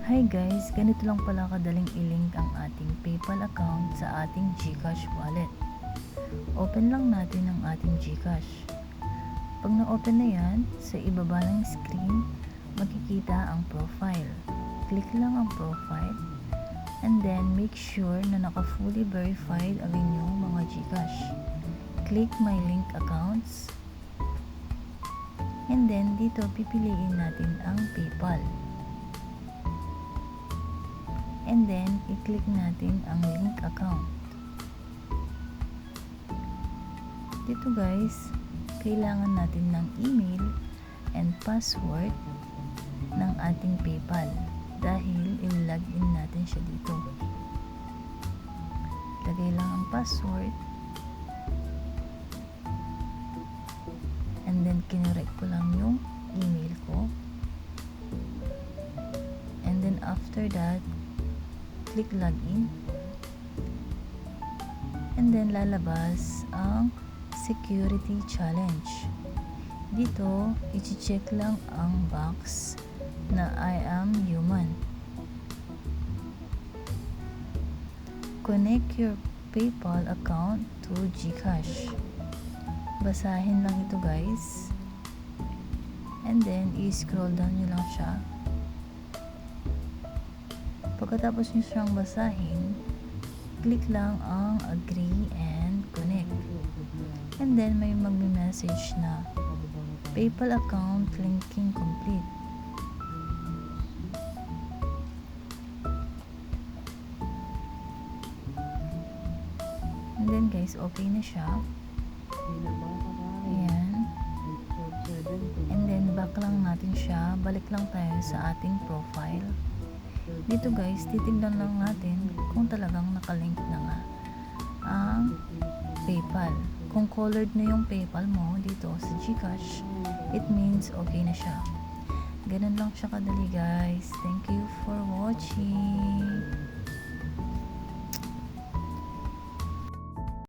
Hi guys, ganito lang pala kadaling i-link ang ating PayPal account sa ating GCash wallet. Open lang natin ang ating GCash. Pag na-open na yan, sa ibaba ng screen, makikita ang profile. Click lang ang profile and then make sure na naka-fully verified ang inyong mga GCash. Click My Link Accounts and then dito pipiliin natin ang PayPal. And then, i-click natin ang link account. Dito guys, kailangan natin ng email and password ng ating PayPal dahil i-login natin siya dito. Lagay lang ang password and then kinorek ko lang yung email ko. And then after that, click login and then lalabas ang security challenge. Dito i-check lang ang box na I am human. Connect your PayPal account to GCash. Basahin lang ito guys and then i-scroll down nyo lang siya. Pagkatapos nyo siyang basahin, click lang ang agree and connect. And then may magme-message na PayPal account linking complete. And then guys, okay na siya. Ayan. And then back lang natin siya. Balik lang tayo sa ating profile. Dito guys, titignan lang natin kung talagang nakalink na nga ang PayPal. Kung colored na yung PayPal mo dito sa GCash, it means okay na siya. Ganun lang siya kadali guys. Thank you for watching.